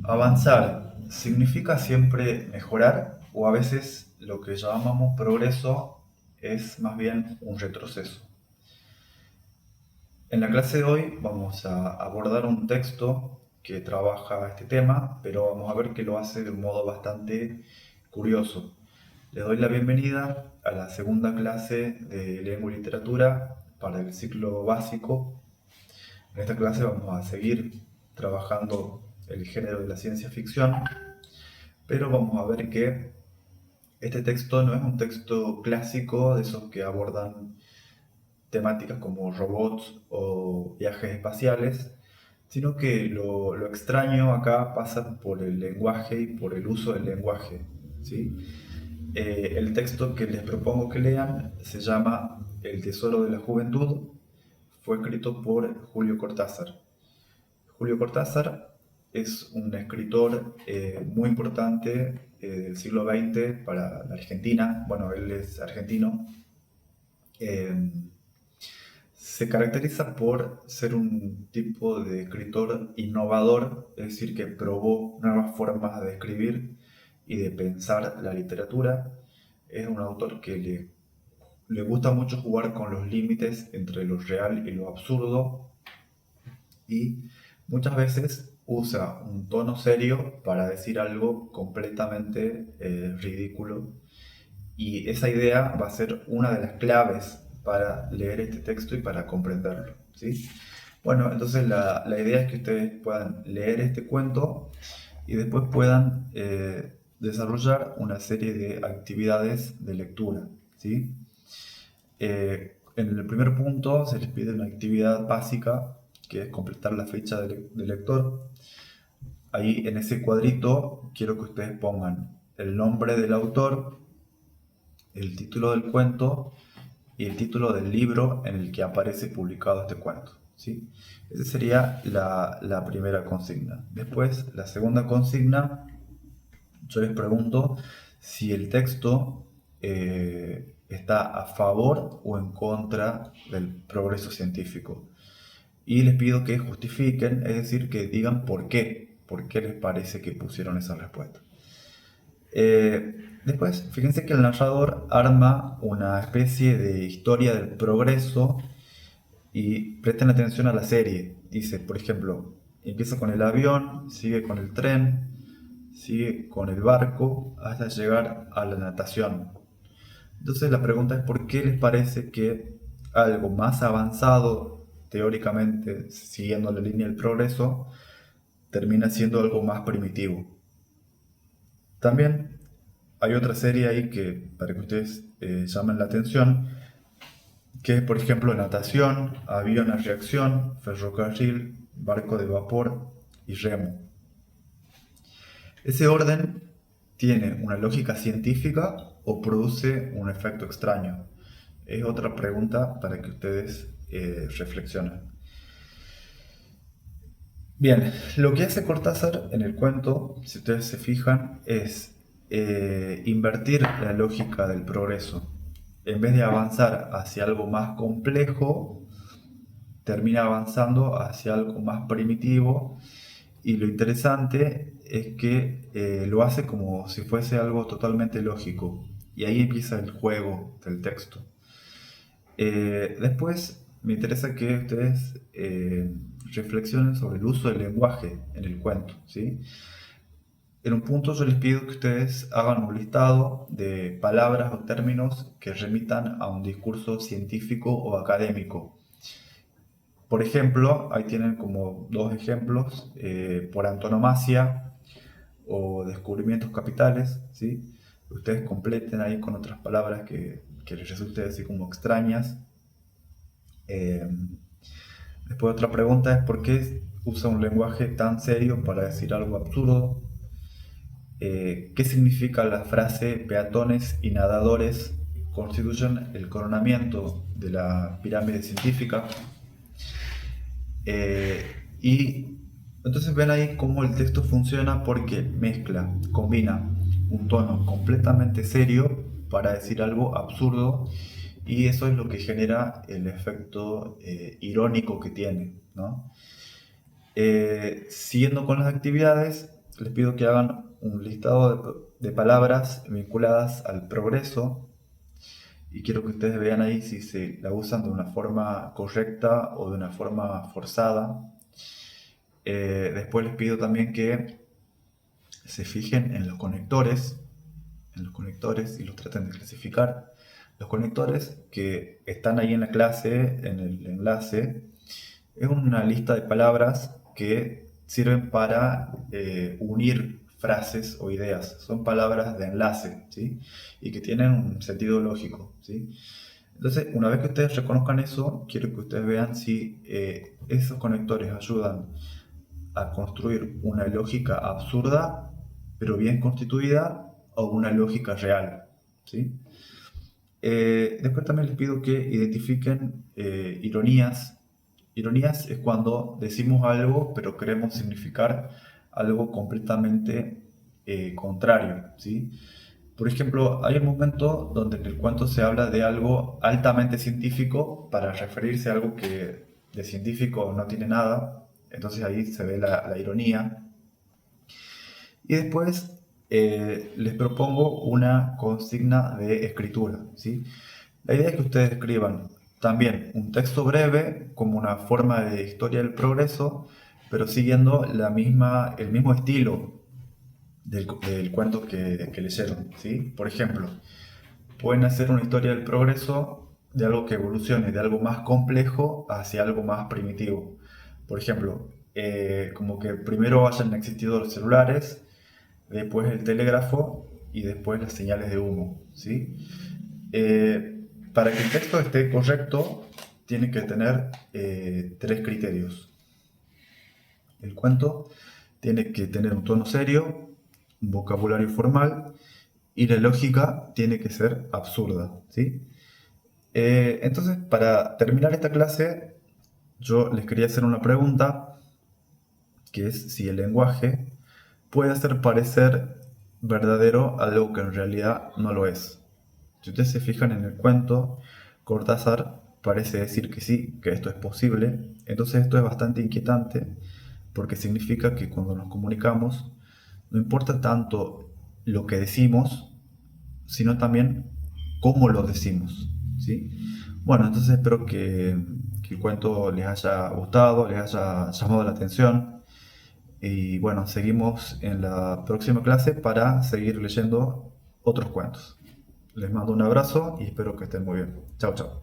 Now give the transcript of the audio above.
Avanzar significa siempre mejorar o a veces lo que llamamos progreso es más bien un retroceso. En la clase de hoy vamos a abordar un texto que trabaja este tema, pero vamos a ver que lo hace de un modo bastante curioso. Le doy la bienvenida a la segunda clase de Lengua y Literatura para el ciclo básico. En esta clase vamos a seguir trabajando el género de la ciencia ficción, pero vamos a ver que este texto no es un texto clásico de esos que abordan temáticas como robots o viajes espaciales, sino que lo extraño acá pasa por el lenguaje y por el uso del lenguaje, ¿sí? El texto que les propongo que lean se llama El Tesoro de la Juventud, fue escrito por Julio Cortázar. Julio Cortázar es un escritor muy importante del siglo XX para la Argentina. Bueno, él es argentino. Eh, Se caracteriza por ser un tipo de escritor innovador, es decir, que probó nuevas formas de escribir y de pensar la literatura. Es un autor que le gusta mucho jugar con los límites entre lo real y lo absurdo, y muchas veces usa un tono serio para decir algo completamente ridículo, y esa idea va a ser una de las claves para leer este texto y para comprenderlo, ¿sí? Bueno, entonces la idea es que ustedes puedan leer este cuento y después puedan desarrollar una serie de actividades de lectura, ¿sí? En el primer punto se les pide una actividad básica, que es completar la ficha de lector. Ahí en ese cuadrito quiero que ustedes pongan el nombre del autor, el título del cuento y el título del libro en el que aparece publicado este cuento, ¿sí? Esa sería la primera consigna. Después, la segunda consigna, yo les pregunto si el texto está a favor o en contra del progreso científico. Y les pido que justifiquen, es decir, que digan por qué les parece que pusieron esa respuesta. Después, fíjense que el narrador arma una especie de historia del progreso, y presten atención a la serie. Dice, por ejemplo, empieza con el avión, sigue con el tren, sigue con el barco, hasta llegar a la natación. Entonces la pregunta es por qué les parece que algo más avanzado, teóricamente, siguiendo la línea del progreso, termina siendo algo más primitivo. También hay otra serie ahí que, para que ustedes llamen la atención, que es, por ejemplo, natación, avión a reacción, ferrocarril, barco de vapor y remo. ¿Ese orden tiene una lógica científica o produce un efecto extraño? Es otra pregunta para que ustedes reflexionen. Bien, lo que hace Cortázar en el cuento, si ustedes se fijan, es invertir la lógica del progreso. En vez de avanzar hacia algo más complejo, termina avanzando hacia algo más primitivo, y lo interesante es que lo hace como si fuese algo totalmente lógico, y ahí empieza el juego del texto. Después me interesa que ustedes reflexionen sobre el uso del lenguaje en el cuento, ¿sí? En un punto yo les pido que ustedes hagan un listado de palabras o términos que remitan a un discurso científico o académico. Por ejemplo, ahí tienen como dos ejemplos, por antonomasia o descubrimientos capitales, ¿sí? Ustedes completen ahí con otras palabras que les resulten así como extrañas. Eh, Después otra pregunta es por qué usa un lenguaje tan serio para decir algo absurdo. ¿Qué significa la frase peatones y nadadores constituyen el coronamiento de la pirámide científica? Eh, y entonces ven ahí cómo el texto funciona porque mezcla, combina un tono completamente serio para decir algo absurdo, y eso es lo que genera el efecto irónico que tiene, ¿no? Siguiendo con las actividades, les pido que hagan un listado de palabras vinculadas al progreso y quiero que ustedes vean ahí si se la usan de una forma correcta o de una forma forzada. Después les pido también que se fijen en los conectores y los traten de clasificar. Los conectores que están ahí en la clase, en el enlace, es una lista de palabras que sirven para unir frases o ideas. Son palabras de enlace, ¿sí? Y que tienen un sentido lógico, ¿sí? Entonces, una vez que ustedes reconozcan eso, quiero que ustedes vean si esos conectores ayudan a construir una lógica absurda, pero bien constituida, o una lógica real, ¿sí? Después también les pido que identifiquen ironías. Ironías es cuando decimos algo, pero queremos significar algo completamente contrario, ¿sí? Por ejemplo, hay un momento donde en el cuento se habla de algo altamente científico para referirse a algo que de científico no tiene nada. Entonces ahí se ve la ironía. Y después les propongo una consigna de escritura, ¿sí? La idea es que ustedes escriban también un texto breve como una forma de historia del progreso, pero siguiendo el mismo estilo del cuento que leyeron, ¿sí? Por ejemplo, pueden hacer una historia del progreso de algo que evolucione de algo más complejo hacia algo más primitivo. Por ejemplo, como que primero hayan existido los celulares, después el telégrafo y después las señales de humo, ¿sí? Para que el texto esté correcto, tiene que tener tres criterios. El cuento tiene que tener un tono serio, un vocabulario formal y la lógica tiene que ser absurda, ¿sí? Entonces, para terminar esta clase, yo les quería hacer una pregunta, que es si el lenguaje puede hacer parecer verdadero algo que en realidad no lo es. Si ustedes se fijan en el cuento, Cortázar parece decir que sí, que esto es posible. Entonces esto es bastante inquietante porque significa que cuando nos comunicamos no importa tanto lo que decimos, sino también cómo lo decimos, ¿sí? Bueno, entonces espero que el cuento les haya gustado, les haya llamado la atención. Y bueno, seguimos en la próxima clase para seguir leyendo otros cuentos. Les mando un abrazo y espero que estén muy bien. Chao, chao.